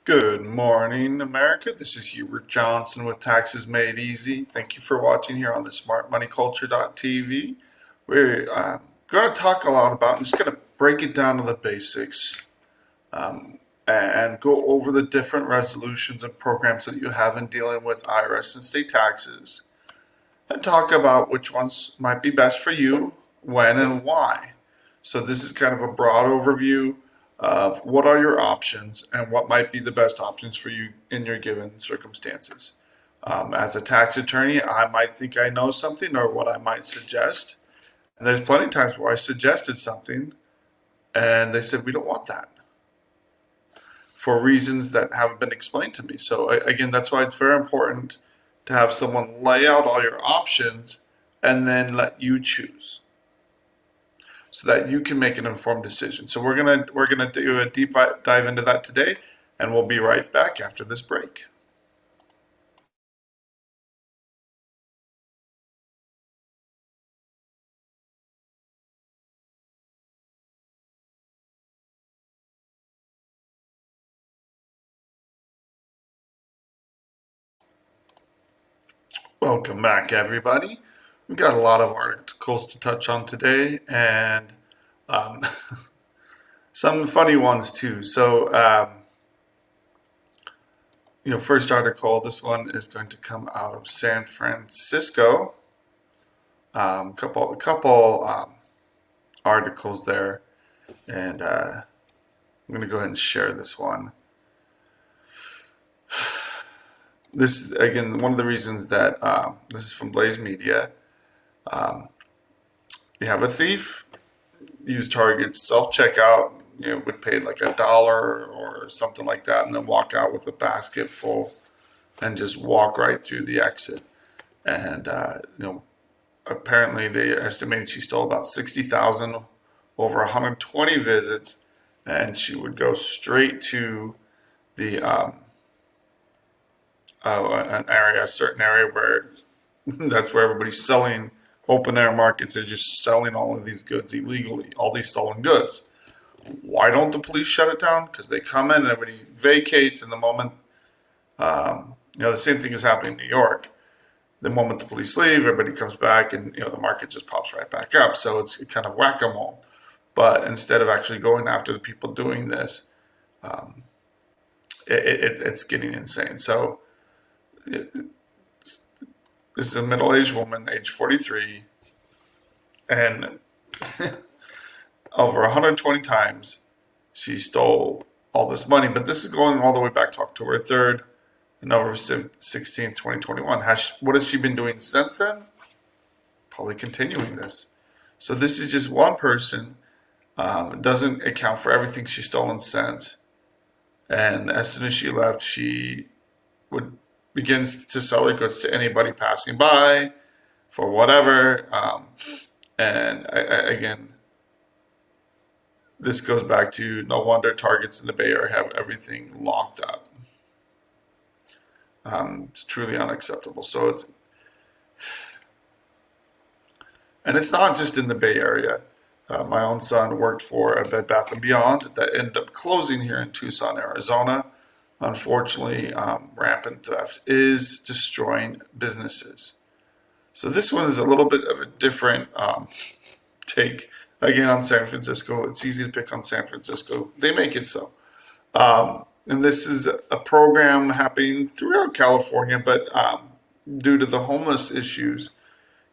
Good morning, America. This is Hubert Johnson with Taxes Made Easy. Thank you for watching here on the smartmoneyculture.tv. We're going to talk a lot about, I'm just going to break it down to the basics and go over the different resolutions and programs that you have in dealing with IRS and state taxes and talk about which ones might be best for you, when, and why. So this is kind of a broad overview of what are your options and what might be the best options for you in your given circumstances. As a tax attorney, I might think I know something or what I might suggest. And there's plenty of times where I suggested something and they said, we don't want that for reasons that haven't been explained to me. So again, that's why it's very important to have someone lay out all your options and then let you choose so that you can make an informed decision. So we're gonna do a deep dive into that today, and we'll be right back after this break. Welcome back, everybody. We've got a lot of articles to touch on today, and um, some funny ones too. So, first article. This one is going to come out of San Francisco. Couple articles there, and I'm going to go ahead and share this one. This again, one of the reasons that this is from Blaze Media. Um, you have a thief use Target's self checkout. Would pay like $1 or something like that, and then walk out with a basket full, and just walk right through the exit. And apparently they estimated she stole about 60,000 over 120 visits, and she would go straight to the a certain area where that's where everybody's selling open air markets. They're just selling all of these goods illegally, all these stolen goods. Why don't the police shut it down? Because they come in and everybody vacates, and the moment, the same thing is happening in New York. The moment the police leave, everybody comes back, and the market just pops right back up. So it's kind of whack-a-mole. But instead of actually going after the people doing this, um, it's getting insane. So this is a middle-aged woman, age 43, and over 120 times she stole all this money. But this is going all the way back to October 3rd and November 16th, 2021. What has she been doing since then? Probably continuing this. So this is just one person. Doesn't account for everything she's stolen since. And as soon as she left, she would begins to sell her goods to anybody passing by for whatever. And again, this goes back to no wonder Targets in the Bay Area have everything locked up. It's truly unacceptable. And it's not just in the Bay Area. My own son worked for a Bed Bath & Beyond that ended up closing here in Tucson, Arizona. Unfortunately, rampant theft is destroying businesses. So this one is a little bit of a different take, again, on San Francisco. It's easy to pick on San Francisco. They make it so. And this is a program happening throughout California, but due to the homeless issues,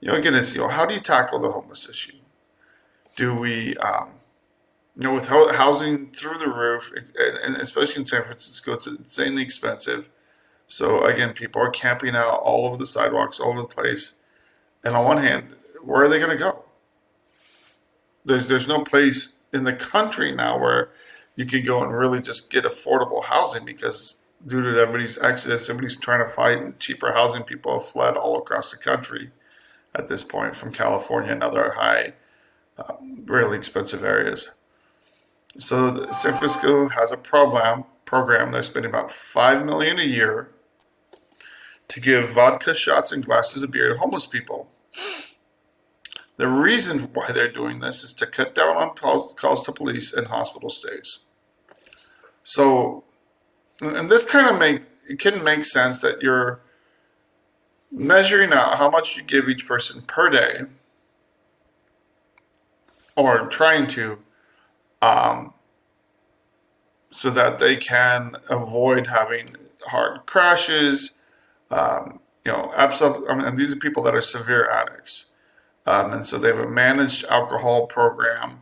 again, it's, how do you tackle the homeless issue? Do we, with housing through the roof, and especially in San Francisco, it's insanely expensive. So again, people are camping out all over the sidewalks, all over the place. And on one hand, where are they going to go? There's no place in the country now where you can go and really just get affordable housing, because due to everybody's exodus, everybody's trying to find cheaper housing. People have fled all across the country at this point from California and other really expensive areas. So San Francisco has a program. They're spending about $5 million a year to give vodka shots and glasses of beer to homeless people. The reason why they're doing this is to cut down on calls to police and hospital stays. So And this kind of it can make sense that you're measuring out how much you give each person per day, or trying to, um, so that they can avoid having hard crashes. Absolutely. I mean, and these are people that are severe addicts, and so they have a managed alcohol program,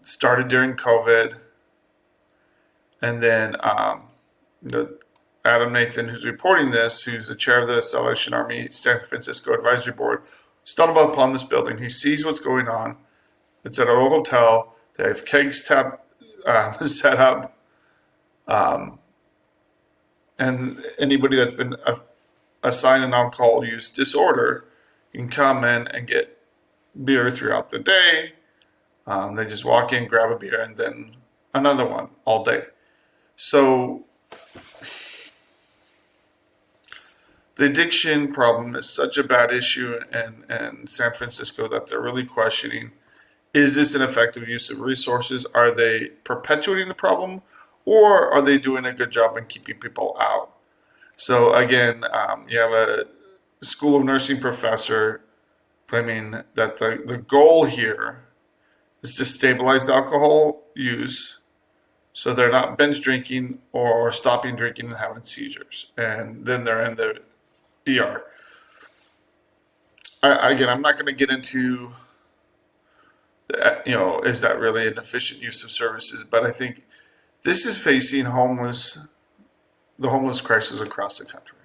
started during COVID, and then the Adam Nathan, who's reporting this, who's the chair of the Salvation Army San Francisco Advisory Board, stumbled upon this building. He sees what's going on. It's at a hotel. They have kegs set up, and anybody that's been assigned an alcohol use disorder can come in and get beer throughout the day. They just walk in, grab a beer, and then another one all day. So the addiction problem is such a bad issue in San Francisco that they're really questioning, is this an effective use of resources? Are they perpetuating the problem, or are they doing a good job in keeping people out? So again, you have a School of Nursing professor claiming that the goal here is to stabilize the alcohol use so they're not binge drinking or stopping drinking and having seizures. And then they're in the ER. Again, I'm not going to get into, is that really an efficient use of services? But I think this is facing the homeless crisis across the country.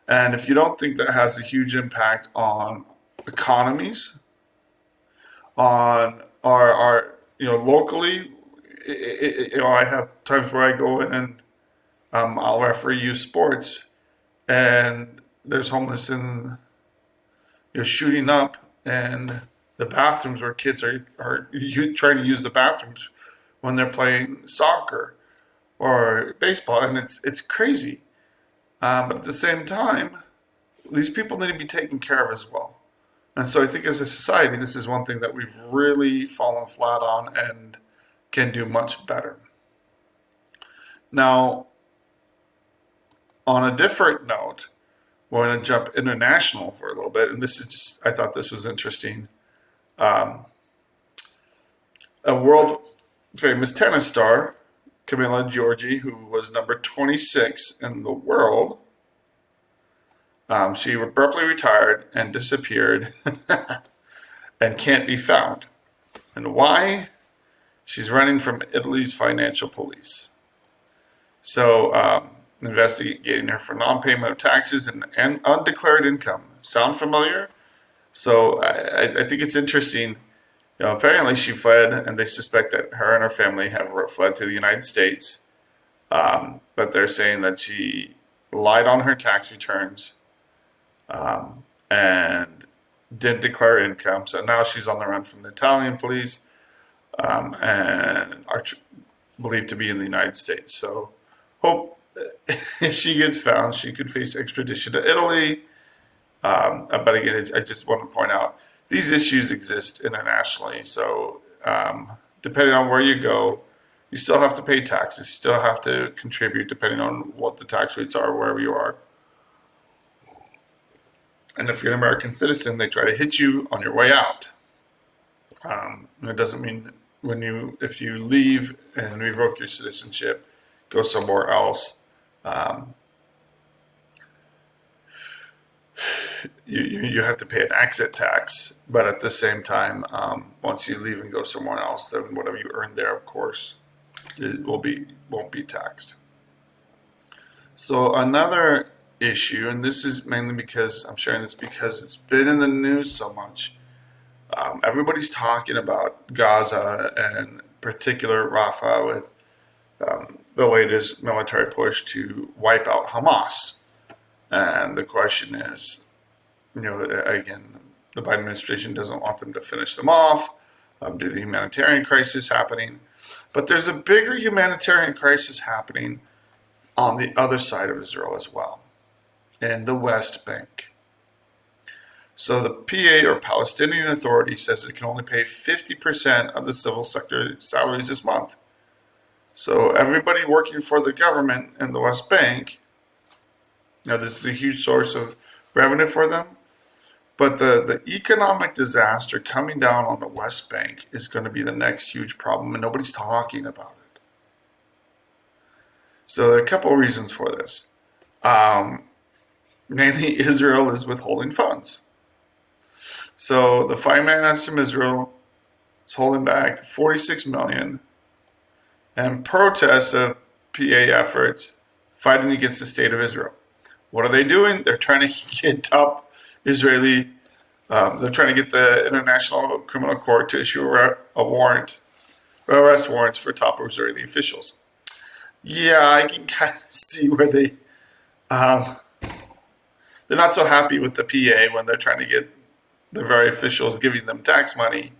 And if you don't think that has a huge impact on economies, on our locally, I have times where I go in and I'll referee youth sports, and there's homeless in shooting up, and the bathrooms where kids are trying to use the bathrooms when they're playing soccer or baseball, and it's crazy. But at the same time, these people need to be taken care of as well. And so I think as a society, this is one thing that we've really fallen flat on and can do much better. Now, on a different note, we're going to jump international for a little bit. And this is just, I thought this was interesting. A world famous tennis star, Camilla Giorgi, who was number 26 in the world, she abruptly retired and disappeared and can't be found. And why? She's running from Italy's financial police. So, investigating her for non-payment of taxes and undeclared income. Sound familiar? So I think it's interesting. Apparently she fled, and they suspect that her and her family have fled to the United States. But they're saying that she lied on her tax returns, and didn't declare income. So now she's on the run from the Italian police, and are believed to be in the United States. So hope if she gets found, she could face extradition to Italy. But again, I just want to point out these issues exist internationally. So depending on where you go, you still have to pay taxes, you still have to contribute depending on what the tax rates are wherever you are. And if you're an American citizen, they try to hit you on your way out. It doesn't mean if you leave and revoke your citizenship, go somewhere else, you have to pay an exit tax. But at the same time, once you leave and go somewhere else, then whatever you earn there, of course, it won't be taxed. So another issue, and this is mainly because I'm sharing this because it's been in the news so much. Everybody's talking about Gaza and particular Rafah with the latest military push to wipe out Hamas. And the question is, again, the Biden administration doesn't want them to finish them off due to the humanitarian crisis happening. But there's a bigger humanitarian crisis happening on the other side of Israel as well, in the West Bank. So the PA, or Palestinian Authority, says it can only pay 50% of the civil sector salaries this month. So everybody working for the government in the West Bank, this is a huge source of revenue for them. But the economic disaster coming down on the West Bank is going to be the next huge problem, and nobody's talking about it. So there are a couple of reasons for this. Mainly, Israel is withholding funds. So the finance from Israel is holding back 46 million, and protests of PA efforts fighting against the state of Israel. What are they doing? They're trying to get top Israeli. They're trying to get the International Criminal Court to issue a warrant, arrest warrants for top Israeli officials. Yeah, I can kind of see where they're not so happy with the PA when they're trying to get the very officials giving them tax money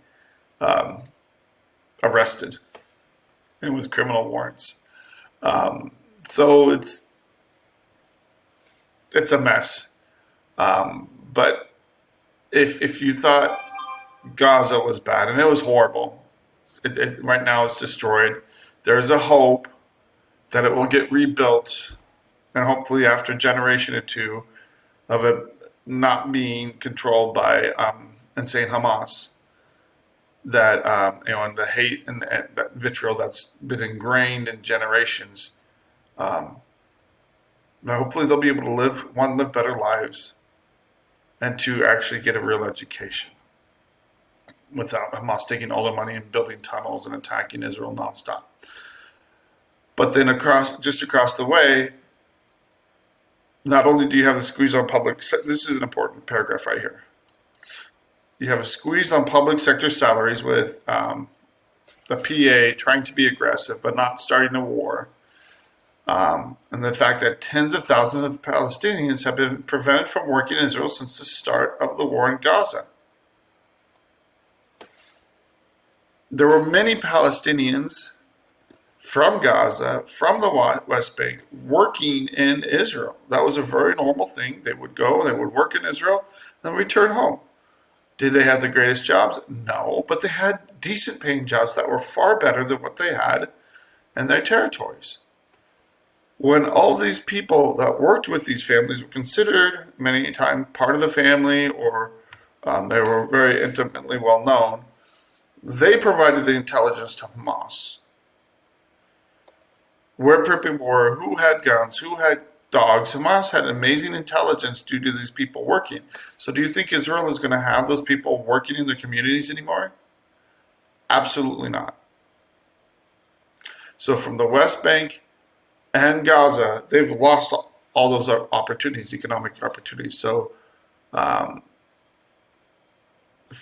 arrested and with criminal warrants. So it's a mess. But if you thought Gaza was bad, and it was horrible, right now it's destroyed. There's a hope that it will get rebuilt, and hopefully after a generation or two of it not being controlled by insane Hamas, that and the hate and that vitriol that's been ingrained in generations. Hopefully they'll be able to live better lives, and to actually get a real education without Hamas taking all their money and building tunnels and attacking Israel nonstop. But then just across the way, not only do you have the squeeze on this is an important paragraph right here. You have a squeeze on public sector salaries with the PA trying to be aggressive but not starting a war. And the fact that tens of thousands of Palestinians have been prevented from working in Israel since the start of the war in Gaza. There were many Palestinians from Gaza, from the West Bank, working in Israel. That was a very normal thing. They would go, they would work in Israel, then return home. Did they have the greatest jobs? No, but they had decent paying jobs that were far better than what they had in their territories. When all these people that worked with these families were considered many times part of the family, or they were very intimately well known, they provided the intelligence to Hamas. Where people were, who had guns, who had dogs. Hamas had amazing intelligence due to these people working. So do you think Israel is going to have those people working in their communities anymore? Absolutely not. So from the West Bank and Gaza, they've lost all those opportunities, economic opportunities. So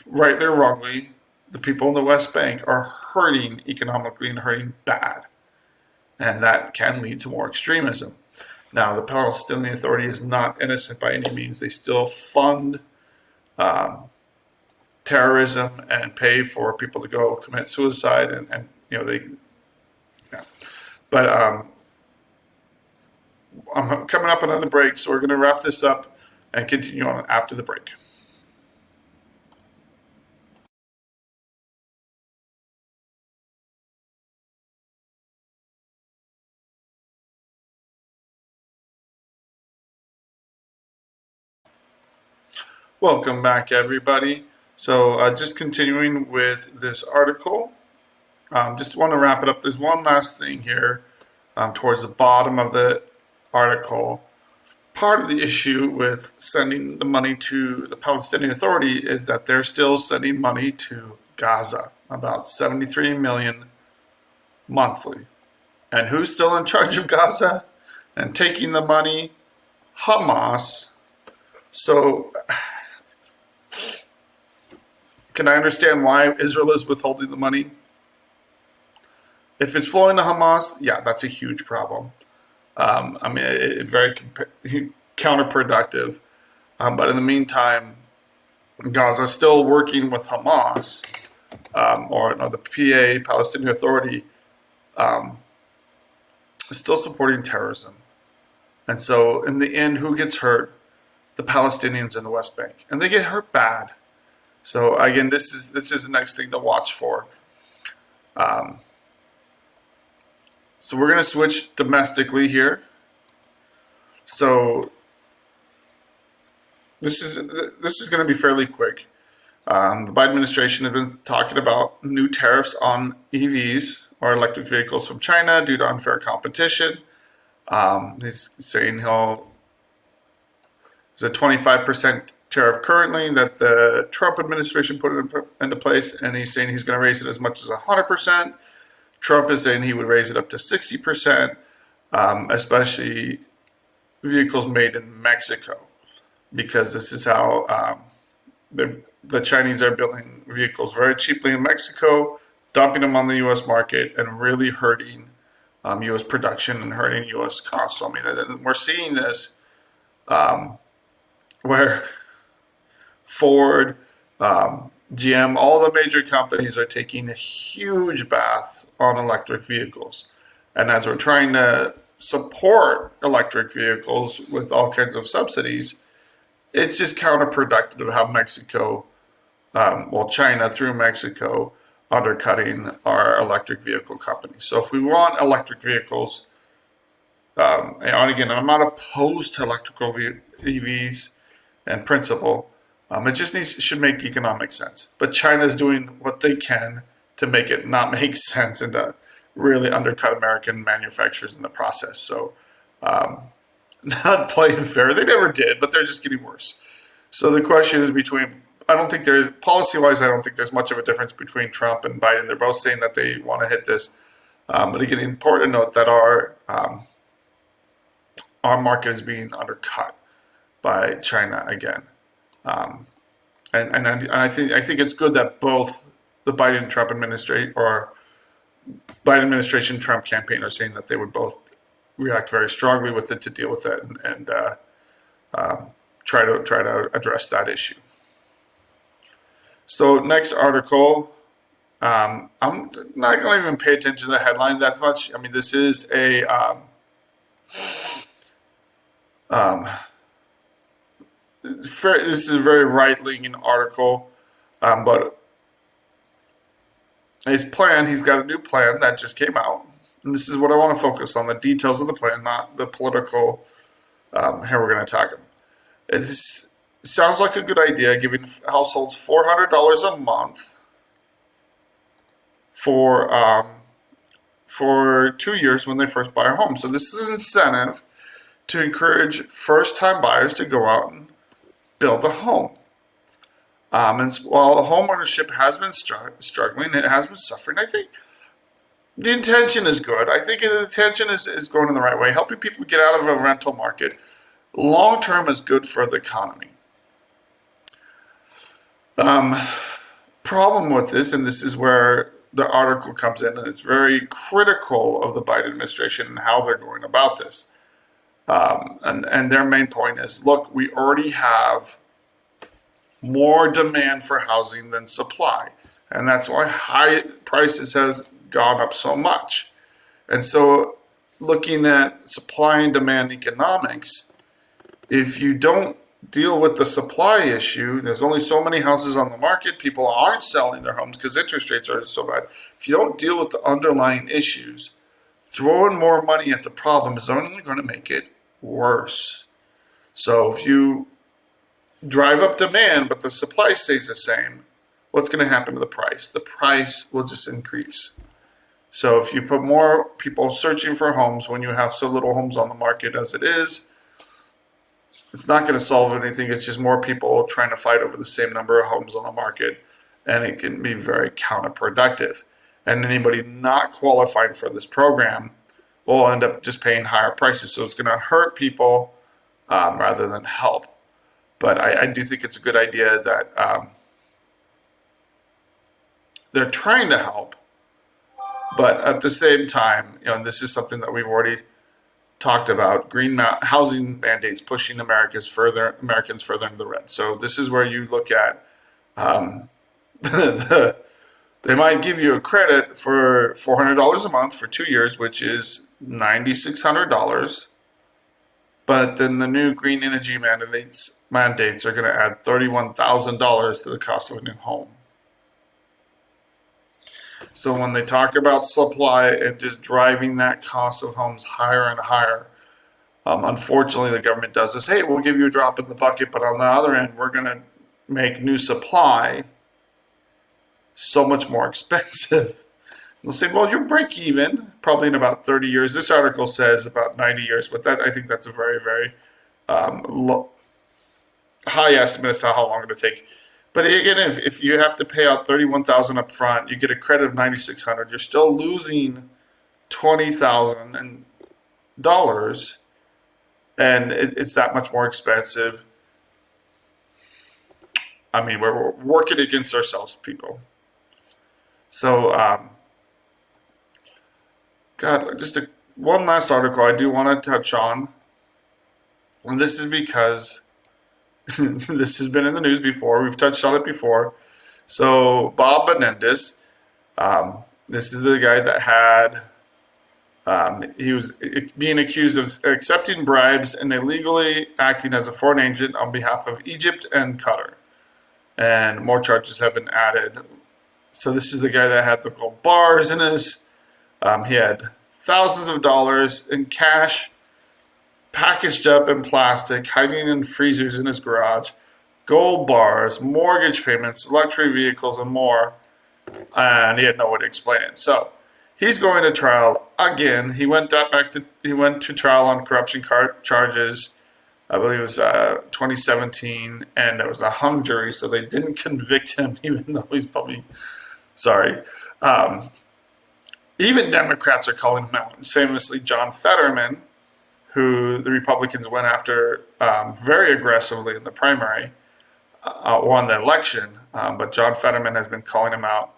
rightly or wrongly, the people in the West Bank are hurting economically and hurting bad. And that can lead to more extremism. Now, the Palestinian Authority is not innocent by any means. They still fund terrorism and pay for people to go commit suicide, and they. Yeah. But I'm coming up on another break, so we're going to wrap this up and continue on after the break. Welcome back, everybody. So just continuing with this article, just want to wrap it up. There's one last thing here towards the bottom of the article. Part of the issue with sending the money to the Palestinian Authority is that they're still sending money to Gaza, about 73 million monthly. And who's still in charge of Gaza and taking the money? Hamas. So can I understand why Israel is withholding the money? If it's flowing to Hamas, yeah, that's a huge problem. Very counterproductive. But in the meantime, Gaza is still working with Hamas, the PA, Palestinian Authority, is still supporting terrorism. And so in the end, who gets hurt? The Palestinians in the West Bank. And they get hurt bad. So again, this is the next thing to watch for. So we're going to switch domestically here. So this is going to be fairly quick. The Biden administration has been talking about new tariffs on EVs or electric vehicles from China due to unfair competition. He's saying there's a 25% tariff currently that the Trump administration put into place, and he's saying he's going to raise it as much as 100%. Trump is saying he would raise it up to 60%, especially vehicles made in Mexico, because this is how the Chinese are building vehicles very cheaply in Mexico, dumping them on the U.S. market, and really hurting U.S. production and hurting U.S. costs. So, I mean, we're seeing this where Ford, GM, all the major companies are taking a huge bath on electric vehicles. And as we're trying to support electric vehicles with all kinds of subsidies, it's just counterproductive of how Mexico, China through Mexico, undercutting our electric vehicle companies. So if we want electric vehicles, and again, I'm not opposed to electrical EVs in principle. It just should make economic sense. But China's doing what they can to make it not make sense and to really undercut American manufacturers in the process. So not playing fair. They never did, but they're just getting worse. So the question is I don't think there's, policy-wise, I don't think there's much of a difference between Trump and Biden. They're both saying that they want to hit this. But again, important to note that our market is being undercut by China again. And I think it's good that both the Biden Trump administration or Biden administration Trump campaign are saying that they would both react very strongly with it to deal with it and try to address that issue. So next article, I'm not going to even pay attention to the headline that much. I mean, this is this is a very right-leaning article, but he's got a new plan that just came out. And this is what I want to focus on, the details of the plan, not the political, here we're going to talk about. This sounds like a good idea, giving households $400 a month for 2 years when they first buy a home. So this is an incentive to encourage first-time buyers to go out and build a home. And while home ownership has been struggling, it has been suffering, I think the intention is good. I think the intention is going in the right way, helping people get out of a rental market. Long-term is good for the economy. Problem with this, and this is where the article comes in, and it's very critical of the Biden administration and how they're going about this. And their main point is, look, we already have more demand for housing than supply. And that's why high prices has gone up so much. And so looking at supply and demand economics, if you don't deal with the supply issue, there's only so many houses on the market. People aren't selling their homes because interest rates are so bad. If you don't deal with the underlying issues, throwing more money at the problem is only going to make it worse. So if you drive up demand but the supply stays the same, what's going to happen to the price? The price will just increase. So if you put more people searching for homes when you have so little homes on the market as it is, it's not going to solve anything. It's just more people trying to fight over the same number of homes on the market, and it can be very counterproductive. And anybody not qualified for this program will end up just paying higher prices. So it's going to hurt people rather than help. But I do think it's a good idea that they're trying to help. But at the same time, and this is something that we've already talked about, green housing mandates pushing Americans further into the red. So this is where you look at they might give you a credit for $400 a month for 2 years, which is $9,600. But then the new green energy mandates are going to add $31,000 to the cost of a new home. So when they talk about supply and just driving that cost of homes higher and higher, unfortunately, the government does this. Hey, we'll give you a drop in the bucket, but on the other end, we're going to make new supply so much more expensive. They'll say, well, you'll break even probably in about 30 years. This article says about 90 years, but that I think that's a very, very high estimate as to how long it'll take. But again, if you have to pay out $31,000 up front, you get a credit of $9,600. You're still losing $20,000, and it's that much more expensive. I mean, we're working against ourselves, people. So, God, just one last article I do want to touch on, and this is because this has been in the news before. We've touched on it before. So, Bob Menendez, this is the guy that had, he was being accused of accepting bribes and illegally acting as a foreign agent on behalf of Egypt and Qatar. And more charges have been added. So this is the guy that had the gold bars in his. He had thousands of dollars in cash, packaged up in plastic, hiding in freezers in his garage, gold bars, mortgage payments, luxury vehicles, and more. And he had no way to explain it. So he's going to trial again. He went to trial on corruption charges. I believe it was 2017, and it was a hung jury, so they didn't convict him, even though he's probably sorry. Even Democrats are calling him out. Famously, John Fetterman, who the Republicans went after very aggressively in the primary, won the election. But John Fetterman has been calling him out.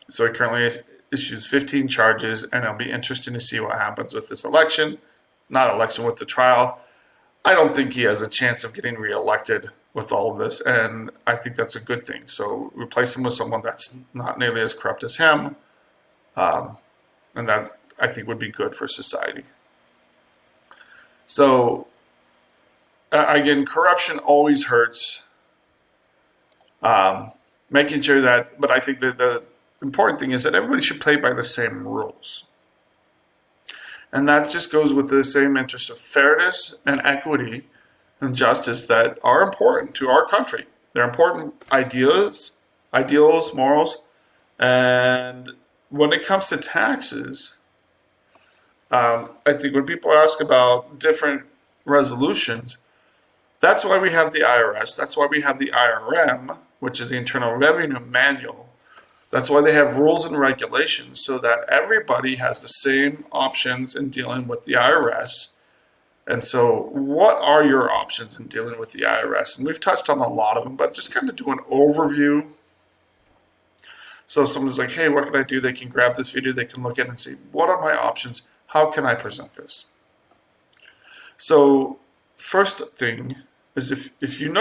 So he currently issues 15 charges, and it'll be interesting to see what happens with this election. Not election, with the trial. I don't think he has a chance of getting reelected with all of this, and I think that's a good thing. So replace him with someone that's not nearly as corrupt as him, and that I think would be good for society. So again, corruption always hurts. Making sure that, but I think that the important thing is that everybody should play by the same rules. And that just goes with the same interests of fairness and equity and justice that are important to our country. They're important ideals, morals. And when it comes to taxes, I think when people ask about different resolutions, that's why we have the IRS. That's why we have the IRM, which is the Internal Revenue Manual. That's why they have rules and regulations so that everybody has the same options in dealing with the IRS. And so what are your options in dealing with the IRS? And we've touched on a lot of them, but just kind of do an overview. So if someone's like, hey, what can I do? They can grab this video, they can look at it and see, what are my options? How can I present this? So first thing is if you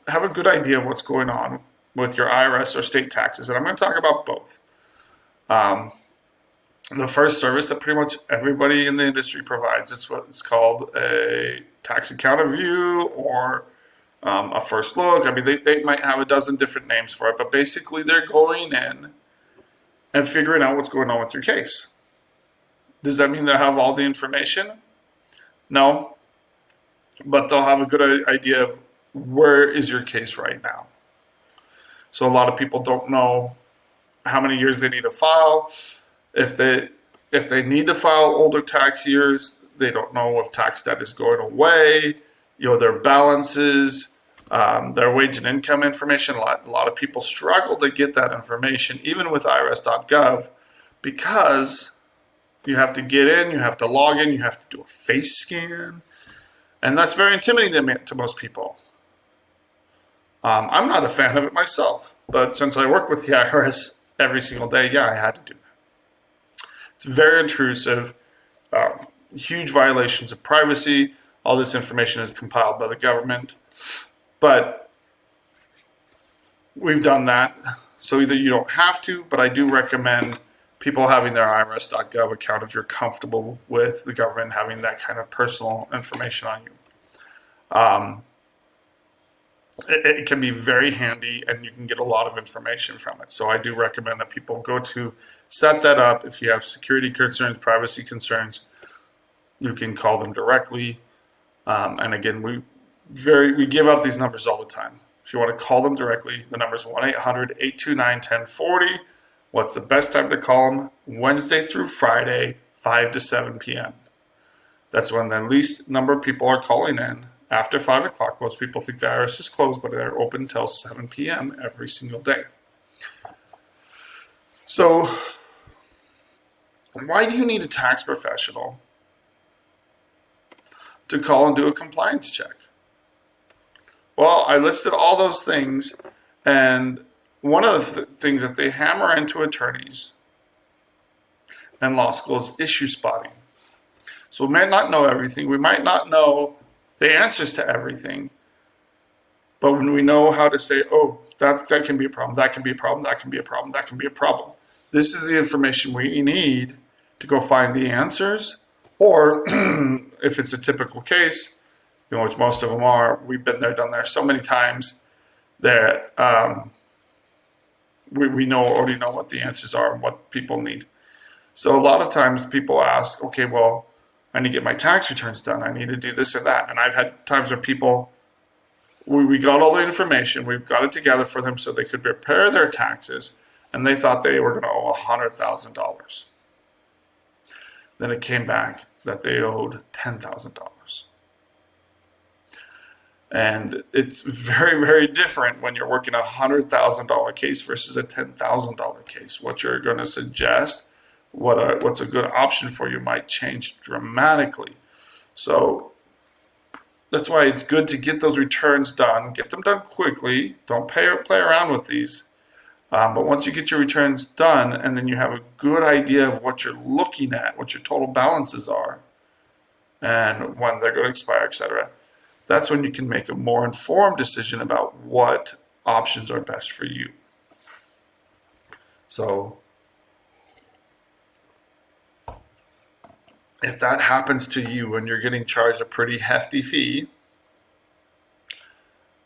have a good idea of what's going on with your IRS or state taxes, and I'm going to talk about both. The first service that pretty much everybody in the industry provides is what's called a tax account review or a first look. I mean, they might have a dozen different names for it, but basically they're going in and figuring out what's going on with your case. Does that mean they'll have all the information? No, but they'll have a good idea of where is your case right now. So a lot of people don't know how many years they need to file. If they need to file older tax years, they don't know if tax debt is going away, their balances, their wage and income information. A lot of people struggle to get that information, even with irs.gov, because you have to get in, you have to log in, you have to do a face scan, and that's very intimidating to most people. I'm not a fan of it myself, but since I work with the IRS every single day, I had to do that. It's very intrusive, huge violations of privacy. All this information is compiled by the government, but we've done that. So either you don't have to, but I do recommend people having their irs.gov account if you're comfortable with the government having that kind of personal information on you. it can be very handy, and you can get a lot of information from it. So I do recommend that people go to set that up. If you have security concerns, privacy concerns, you can call them directly. And again, we give out these numbers all the time. If you want to call them directly, the number is 1-800-829-1040. What's the best time to call them? Wednesday through Friday, 5 to 7 p.m. That's when the least number of people are calling in. After 5 o'clock, most people think the IRS is closed, but they're open until 7 p.m. every single day. So, why do you need a tax professional to call and do a compliance check? Well, I listed all those things, and one of the things that they hammer into attorneys and law school is issue spotting. So we might not know everything. We might not know the answers to everything. But when we know how to say, oh, that can be a problem, that can be a problem, that can be a problem, that can be a problem. This is the information we need to go find the answers. Or if it's a typical case, which most of them are, we've been there, done there so many times that we already know what the answers are and what people need. So a lot of times people ask, okay, well, I need to get my tax returns done. I need to do this or that. And I've had times where people, we got all the information, we've got it together for them so they could prepare their taxes, and they thought they were going to owe $100,000. Then it came back that they owed $10,000. And it's very, very different when you're working a $100,000 case versus a $10,000 case. What you're going to suggest, what's a good option for you might change dramatically. So that's why it's good to get those returns done. Get them done quickly. Don't play around with these. But once you get your returns done, and then you have a good idea of what you're looking at, what your total balances are, and when they're going to expire, etc., that's when you can make a more informed decision about what options are best for you. So if that happens to you and you're getting charged a pretty hefty fee,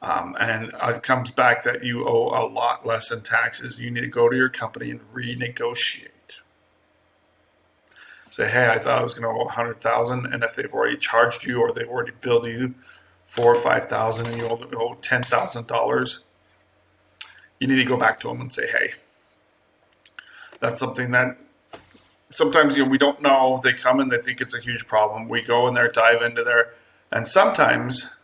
and it comes back that you owe a lot less in taxes, you need to go to your company and renegotiate. Say, hey, I thought I was going to owe $100,000, and if they've already charged you or they've already billed you $4,000 or $5,000 and you owe $10,000, you need to go back to them and say, hey, that's something that sometimes we don't know. They come and they think it's a huge problem. We go in there, dive into there, and sometimes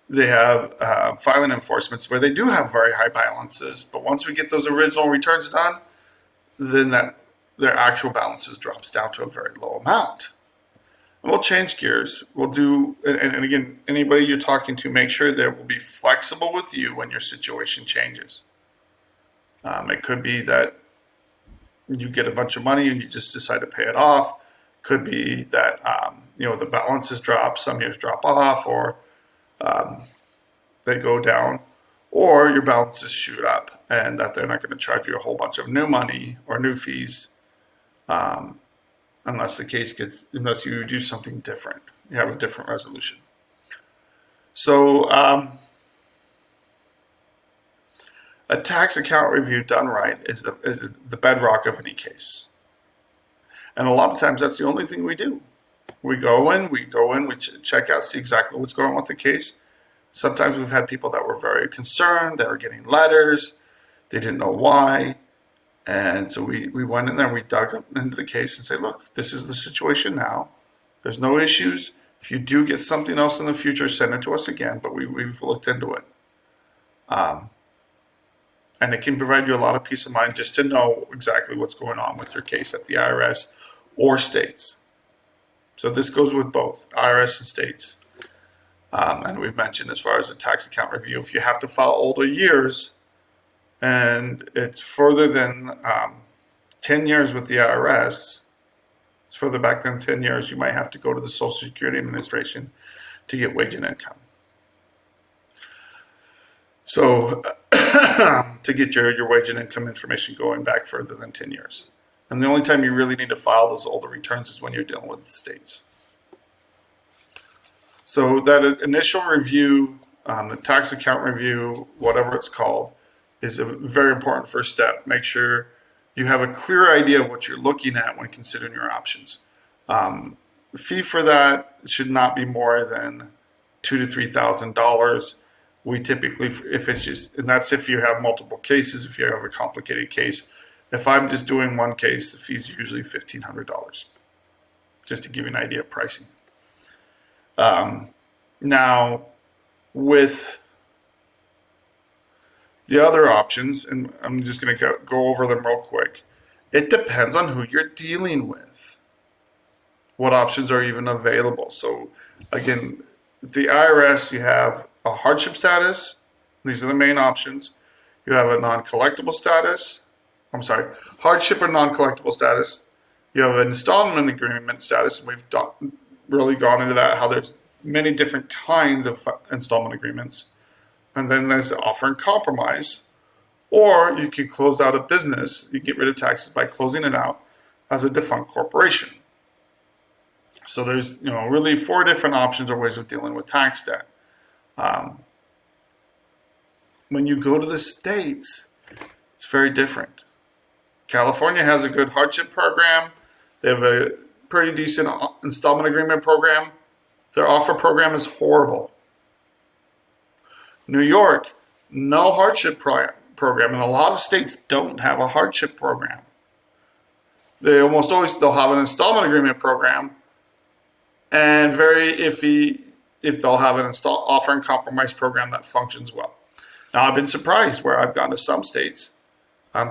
they have filing enforcements where they do have very high balances. But once we get those original returns done, then their actual balances drops down to a very low amount. And we'll change gears. We'll do, and again, anybody you're talking to, make sure they will be flexible with you when your situation changes. It could be that you get a bunch of money and you just decide to pay it off. Could be that the balances drop, some years drop off, or they go down, or your balances shoot up, and that they're not going to charge you a whole bunch of new money or new fees, unless you do something different. You have a different resolution. So a tax account review done right is the bedrock of any case. And a lot of times that's the only thing we do. We go in, we check out, see exactly what's going on with the case. Sometimes we've had people that were very concerned, that were getting letters, they didn't know why. And so we went in there and we dug up into the case and say, look, this is the situation now. There's no issues. If you do get something else in the future, send it to us again, but we've looked into it. And it can provide you a lot of peace of mind just to know exactly what's going on with your case at the IRS or states. So this goes with both IRS and states. And we've mentioned, as far as the tax account review, if you have to file older years and it's further than 10 years with the IRS, it's further back than 10 years, you might have to go to the Social Security Administration to get wage and income. So to get your wage and income information going back further than 10 years. And the only time you really need to file those older returns is when you're dealing with the states. So that initial review The tax account review, whatever it's called, is a very important first step. Make sure you have a clear idea of what you're looking at when considering your options. The fee for that should not be more than $2,000 to $3,000. We typically, if it's just, and that's if you have multiple cases, if you have a complicated case. If I'm just doing one case, the fee is usually $1,500, just to give you an idea of pricing. Now, with the other options, and I'm just going to go over them real quick, it depends on who you're dealing with. What options are even available? So, again, the IRS, you have a hardship status. These are the main options. You have a non-collectible status. Hardship or non-collectible status. You have an installment agreement status, and we've really gone into that, how there's many different kinds of installment agreements. And then there's the offer and compromise. Or you can close out a business. You get rid of taxes by closing it out as a defunct corporation. So there's really 4 different options or ways of dealing with tax debt. When you go to the states, it's very different. California has a good hardship program. They have a pretty decent installment agreement program. Their offer program is horrible. New York, no hardship program, and a lot of states don't have a hardship program. They'll have an installment agreement program, and very iffy if they'll have an offer and compromise program that functions well. Now, I've been surprised where I've gone to some states.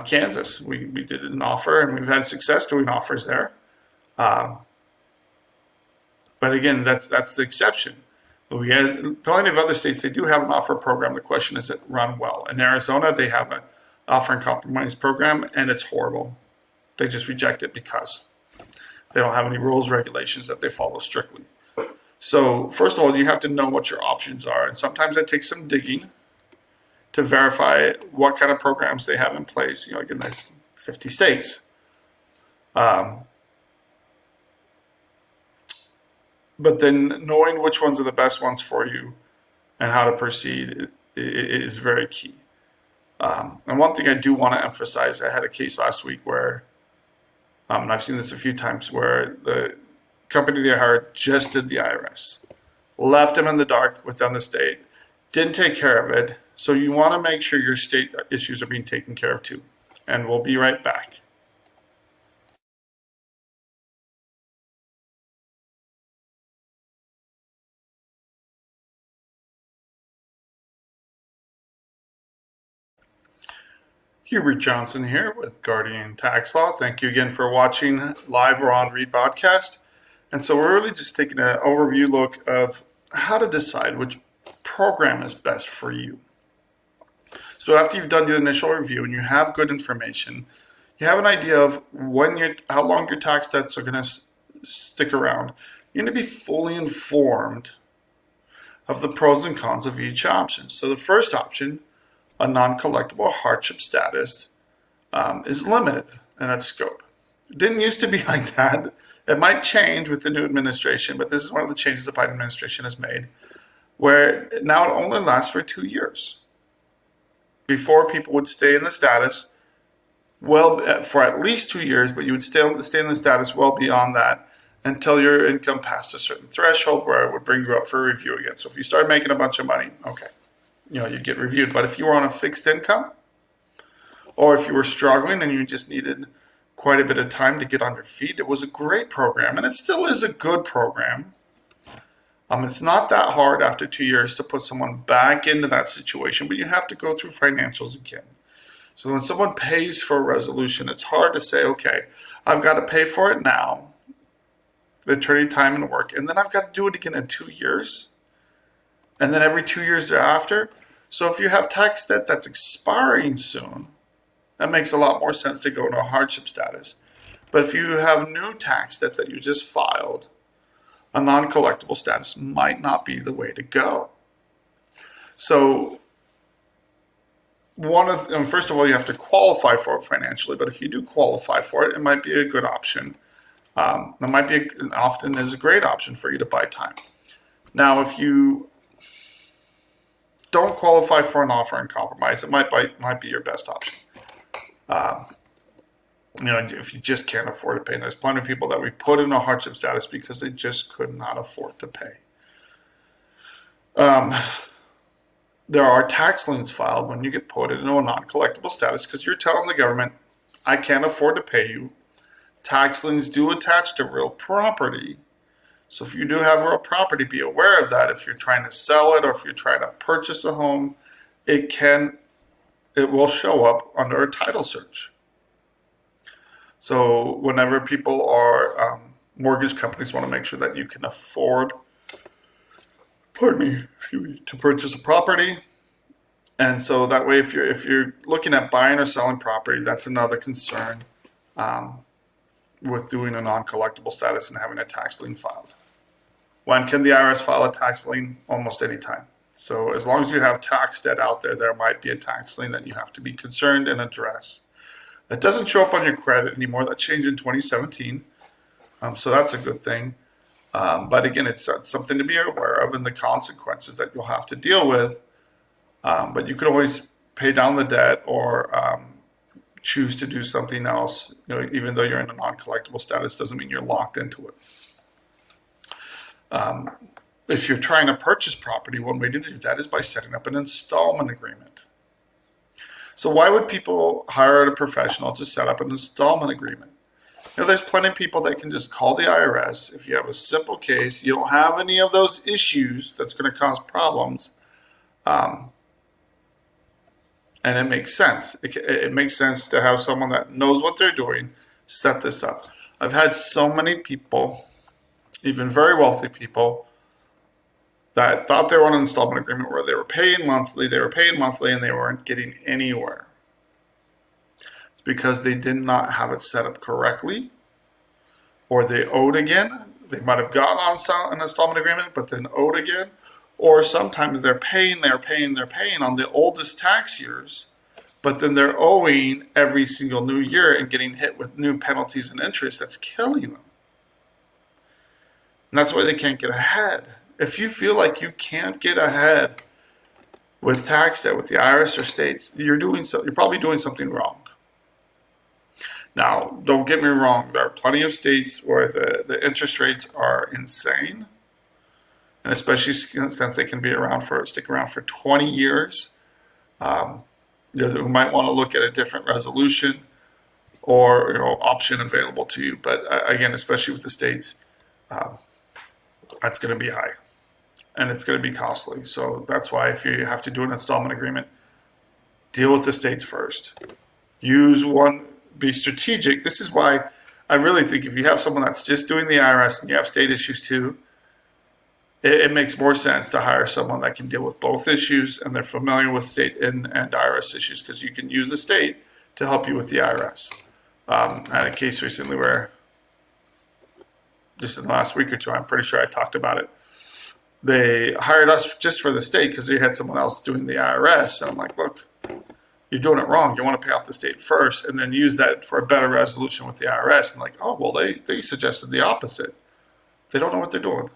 Kansas, we did an offer, and we've had success doing offers there. But again, that's the exception. We have plenty of other states, they do have an offer program. The question is, it run well? In Arizona, they have an offer and compromise program, and it's horrible. They just reject it because they don't have any rules, regulations that they follow strictly. So first of all, you have to know what your options are. And sometimes it takes some digging to verify what kind of programs they have in place. Again, there's 50 states. But then knowing which ones are the best ones for you and how to proceed is very key. And one thing I do want to emphasize, I had a case last week where, and I've seen this a few times, where the company they hired just did the IRS, left them in the dark within the state, didn't take care of it. So you want to make sure your state issues are being taken care of too. And we'll be right back. Hubert Johnson here with Guardian Tax Law. Thank you again for watching live or on Read podcast. And so we're really just taking an overview look of how to decide which program is best for you. So after you've done your initial review and you have good information, you have an idea of how long your tax debts are going to stick around. You're going to be fully informed of the pros and cons of each option. So the first option, a non-collectible hardship status, is limited in its scope. It didn't used to be like that. It might change with the new administration, but this is one of the changes the Biden administration has made, where now it only lasts for 2 years. Before, people would stay in the status for at least 2 years, but you would stay in the status well beyond that until your income passed a certain threshold where it would bring you up for review again. So if you start making a bunch of money, okay, you'd get reviewed. But if you were on a fixed income, or if you were struggling and you just needed quite a bit of time to get on your feet, it was a great program, and it still is a good program. It's not that hard after 2 years to put someone back into that situation, but you have to go through financials again. So when someone pays for a resolution, it's hard to say, okay, I've got to pay for it now, the attorney time and work, and then I've got to do it again in 2 years, and then every 2 years thereafter. So if you have tax debt that's expiring soon, that makes a lot more sense to go into a hardship status. But if you have new tax debt that you just filed, a non-collectible status might not be the way to go. So first of all, you have to qualify for it financially, but if you do qualify for it, it might be a good option. Often is a great option for you to buy time. Now, if you don't qualify for an offer in compromise. It might be your best option. If you just can't afford to pay. And there's plenty of people that we put in a hardship status because they just could not afford to pay. There are tax liens filed when you get put into a non-collectible status because you're telling the government, I can't afford to pay you. Tax liens do attach to real property. So if you do have real property, be aware of that. If you're trying to sell it or if you're trying to purchase a home, it will show up under a title search. So whenever people are, mortgage companies want to make sure that you can afford, to purchase a property. And so that way, if you're looking at buying or selling property, that's another concern with doing a non-collectible status and having a tax lien filed. When can the IRS file a tax lien? Almost any time. So as long as you have tax debt out there, there might be a tax lien that you have to be concerned and address. That doesn't show up on your credit anymore. That changed in 2017. So that's a good thing. But again, it's something to be aware of and the consequences that you'll have to deal with. But you could always pay down the debt or choose to do something else. Even though you're in a non-collectible status, doesn't mean you're locked into it. If you're trying to purchase property, one way to do that is by setting up an installment agreement. So why would people hire a professional to set up an installment agreement? There's plenty of people that can just call the IRS. If you have a simple case, you don't have any of those issues that's going to cause problems. And it makes sense. It makes sense to have someone that knows what they're doing set this up. I've had so many people, even very wealthy people, that thought they were on an installment agreement where they were paying monthly, and they weren't getting anywhere. It's because they did not have it set up correctly, or they owed again. They might have gotten on an installment agreement, but then owed again. Or sometimes they're paying on the oldest tax years, but then they're owing every single new year and getting hit with new penalties and interest that's killing them. And that's why they can't get ahead. If you feel like you can't get ahead with tax debt with the IRS or states, you're probably doing something wrong. Now, don't get me wrong. There are plenty of states where the interest rates are insane, and especially since they can stick around for 20 years. You might want to look at a different resolution or option available to you. But again, especially with the states, that's going to be high. And it's going to be costly. So that's why if you have to do an installment agreement, deal with the states first. Use one, be strategic. This is why I really think if you have someone that's just doing the IRS and you have state issues too, it makes more sense to hire someone that can deal with both issues and they're familiar with state and IRS issues because you can use the state to help you with the IRS. I had a case recently where just in the last week or two, I'm pretty sure I talked about it. They hired us just for the state because they had someone else doing the IRS. And I'm like, look, you're doing it wrong. You want to pay off the state first and then use that for a better resolution with the IRS. And like, oh, well, they suggested the opposite. They don't know what they're doing.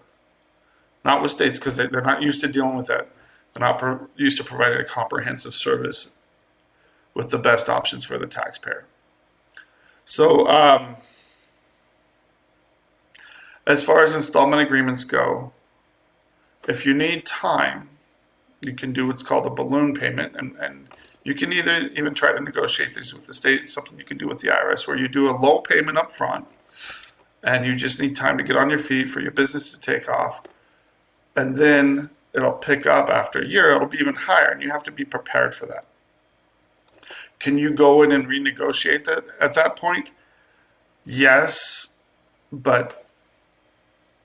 Not with states because they're not used to dealing with that. They're not used to providing a comprehensive service with the best options for the taxpayer. So as far as installment agreements go, if you need time, you can do what's called a balloon payment, and you can even try to negotiate these with the state. It's something you can do with the IRS where you do a low payment up front, and you just need time to get on your feet for your business to take off, and then it'll pick up after a year. It'll be even higher, and you have to be prepared for that. Can you go in and renegotiate that at that point? Yes, but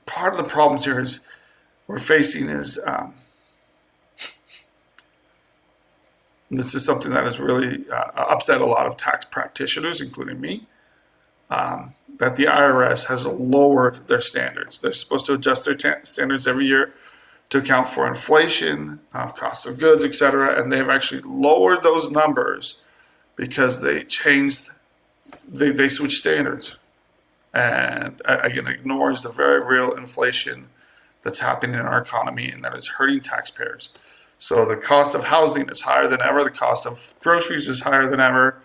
part of the problems here we're facing is this is something that has really upset a lot of tax practitioners, including me, that the IRS has lowered their standards. They're supposed to adjust their standards every year to account for inflation, cost of goods, etc., and they've actually lowered those numbers because they switched standards, and again ignores the very real inflation that's happening in our economy and that is hurting taxpayers. So the cost of housing is higher than ever. The cost of groceries is higher than ever.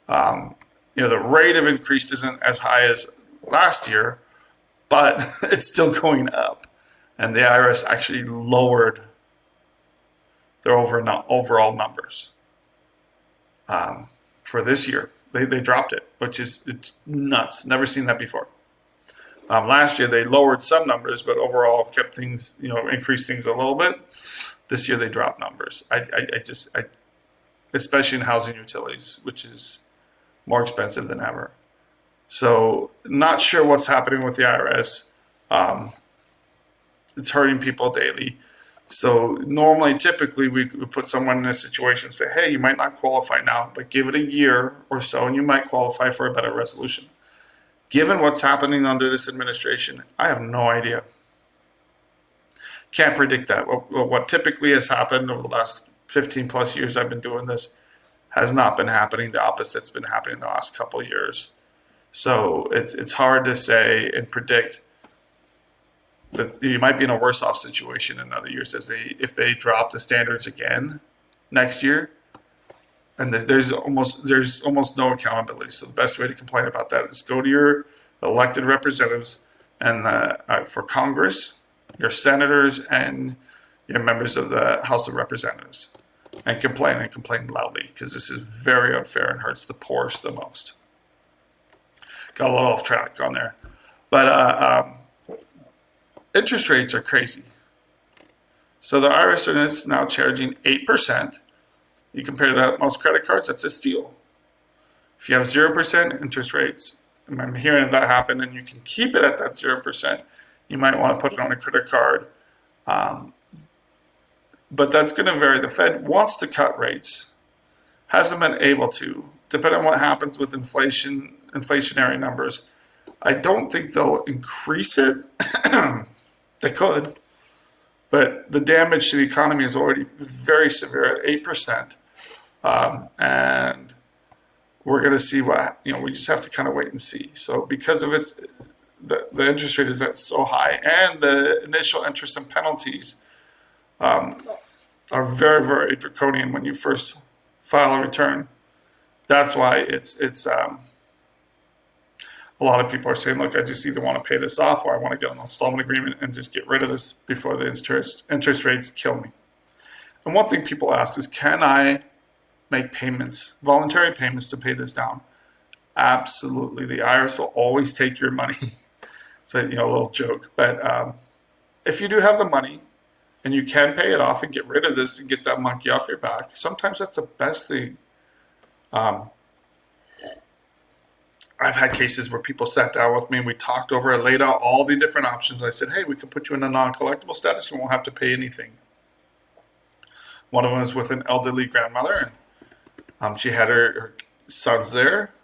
The rate of increase isn't as high as last year, but it's still going up. And the IRS actually lowered their overall numbers for this year. They dropped it, which is it's nuts. Never seen that before. Last year they lowered some numbers, but overall kept things, increased things a little bit. This year they dropped numbers. Especially in housing utilities, which is more expensive than ever. So not sure what's happening with the IRS. It's hurting people daily. So normally, typically, we put someone in a situation and say, hey, you might not qualify now, but give it a year or so and you might qualify for a better resolution. Given what's happening under this administration, I have no idea. Can't predict that. What typically has happened over the last 15 plus years I've been doing this has not been happening. The opposite's been happening the last couple of years. So it's hard to say and predict that you might be in a worse off situation in other years if they drop the standards again next year. And there's almost no accountability. So the best way to complain about that is go to your elected representatives and for Congress, your senators, and your members of the House of Representatives, and complain loudly, because this is very unfair and hurts the poorest the most. Got a little off track on there, but interest rates are crazy. So the IRS is now charging 8%. You compare that to most credit cards, that's a steal. If you have 0% interest rates, and I'm hearing that happen, and you can keep it at that 0%, you might want to put it on a credit card. But that's going to vary. The Fed wants to cut rates, hasn't been able to, depending on what happens with inflationary numbers. I don't think they'll increase it. They could, but the damage to the economy is already very severe at 8%. And we're going to see we just have to kind of wait and see. So because of the interest rate is so high, and the initial interest and penalties are very, very draconian when you first file a return. That's why it's a lot of people are saying, look, I just either want to pay this off or I want to get an installment agreement and just get rid of this before the interest rates kill me. And one thing people ask is, can I make payments, voluntary payments, to pay this down? Absolutely. The IRS will always take your money. So, a little joke. But if you do have the money and you can pay it off and get rid of this and get that monkey off your back, sometimes that's the best thing. I've had cases where people sat down with me and we talked over it, laid out all the different options. I said, hey, we could put you in a non-collectible status. You won't have to pay anything. One of them was with an elderly grandmother, and she had her sons there.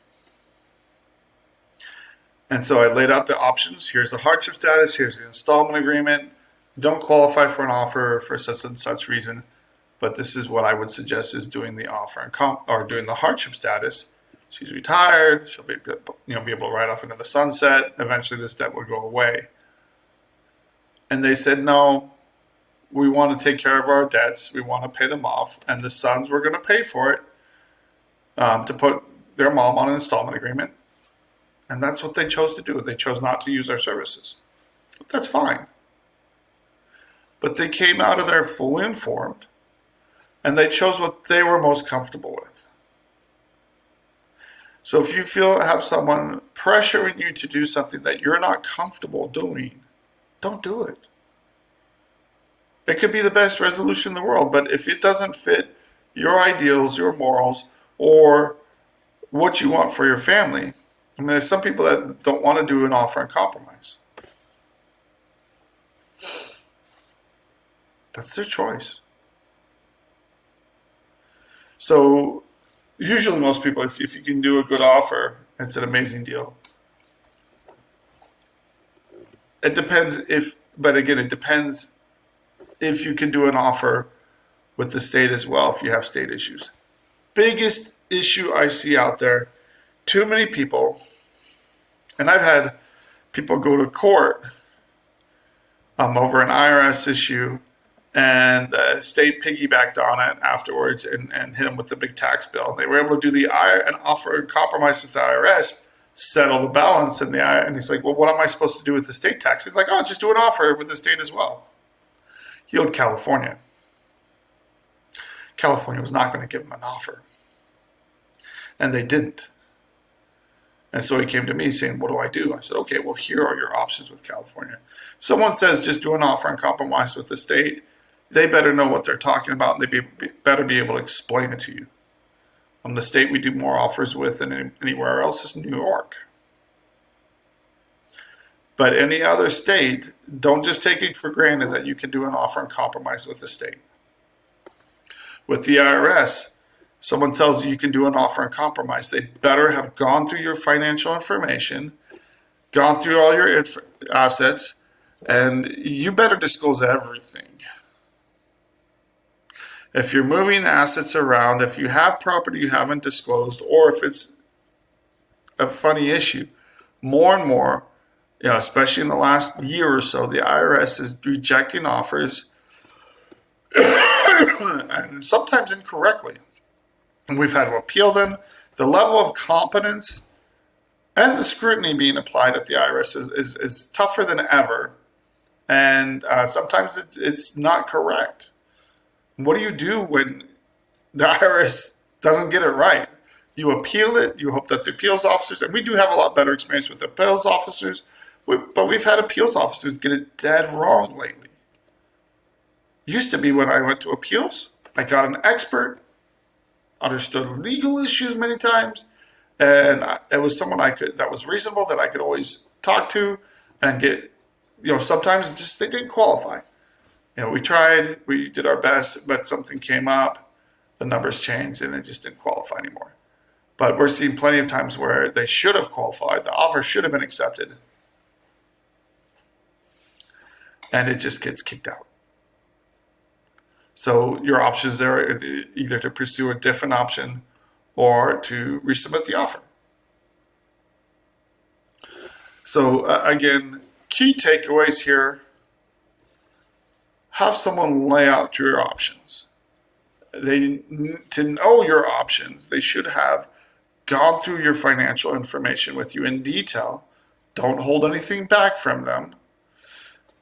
And so I laid out the options. Here's the hardship status. Here's the installment agreement. You don't qualify for an offer for such and such reason, but this is what I would suggest is doing the offer or doing the hardship status. She's retired. She'll be able to ride off into the sunset. Eventually, this debt will go away. And they said, no, we want to take care of our debts. We want to pay them off. And the sons were going to pay for it to put their mom on an installment agreement. And that's what they chose to do. They chose not to use their services. That's fine. But they came out of there fully informed, and they chose what they were most comfortable with. So if you have someone pressuring you to do something that you're not comfortable doing, don't do it. It could be the best resolution in the world, but if it doesn't fit your ideals, your morals, or what you want for your family, there's some people that don't want to do an offer and compromise. That's their choice. So usually most people, if you can do a good offer, it's an amazing deal. It depends it depends if you can do an offer with the state as well, if you have state issues. Biggest issue I see out there, too many people, and I've had people go to court over an IRS issue, and the state piggybacked on it afterwards and hit them with the big tax bill. They were able to do an offer and compromise with the IRS, settle the balance, and he's like, well, what am I supposed to do with the state tax? He's like, oh, just do an offer with the state as well. He owed California. California was not going to give him an offer, and they didn't. And so he came to me saying, what do I do? I said, okay, well, here are your options with California. If someone says just do an offer and compromise with the state, they better know what they're talking about, and they better be able to explain it to you. The state we do more offers with than anywhere else is New York. But any other state, don't just take it for granted that you can do an offer and compromise with the state. With the IRS, someone tells you can do an offer and compromise, they better have gone through your financial information, gone through all your assets, and you better disclose everything. If you're moving assets around, if you have property you haven't disclosed, or if it's a funny issue, more and more, especially in the last year or so, the IRS is rejecting offers, and sometimes incorrectly. And we've had to appeal them. The level of competence and the scrutiny being applied at the IRS is tougher than ever, and sometimes it's not correct. What do you do when the IRS doesn't get it right? You appeal it. You hope that the appeals officers, and we do have a lot better experience with appeals officers, but we've had appeals officers get it dead wrong lately. Used to be when I went to appeals, I got an expert, understood legal issues many times, and it was someone that was reasonable, that I could always talk to and get, sometimes just they didn't qualify. We tried, we did our best, but something came up, the numbers changed, and it just didn't qualify anymore. But we're seeing plenty of times where they should have qualified, the offer should have been accepted, and it just gets kicked out. So your options there are either to pursue a different option or to resubmit the offer. So again, key takeaways here. Have someone lay out your options. To know your options, they should have gone through your financial information with you in detail. Don't hold anything back from them.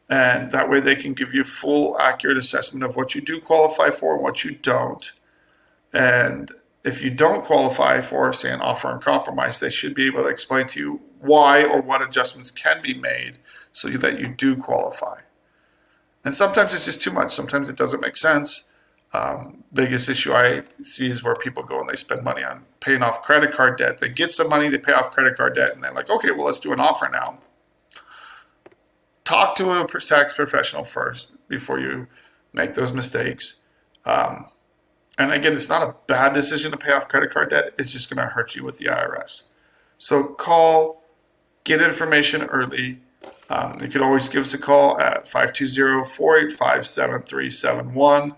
And that way they can give you full, accurate assessment of what you do qualify for and what you don't. And if you don't qualify for, say, an offer and compromise, they should be able to explain to you why or what adjustments can be made so that you do qualify. And sometimes it's just too much. Sometimes it doesn't make sense. Biggest issue I see is where people go and they spend money on paying off credit card debt. They get some money, they pay off credit card debt, and they're like, okay, well, let's do an offer now. Talk to a tax professional first before you make those mistakes. And again, it's not a bad decision to pay off credit card debt. It's just going to hurt you with the IRS. So call, get information early. You can always give us a call at 520-485-7371,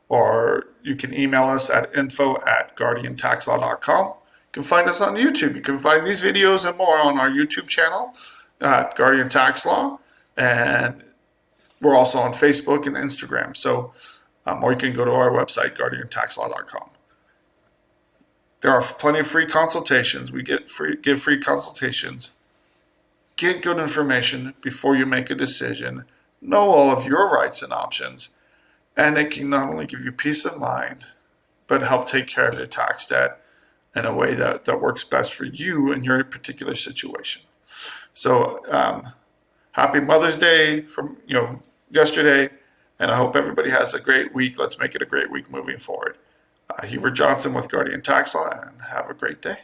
or you can email us at info@guardiantaxlaw.com. You can find us on YouTube. You can find these videos and more on our YouTube channel at Guardian Tax Law, and we're also on Facebook and Instagram. So, or you can go to our website, guardiantaxlaw.com. There are plenty of free consultations. We give free consultations. Get good information before you make a decision. Know all of your rights and options. And it can not only give you peace of mind, but help take care of your tax debt in a way that works best for you in your particular situation. So happy Mother's Day from yesterday, and I hope everybody has a great week. Let's make it a great week moving forward. Hubert Johnson with Guardian Tax Law, and have a great day.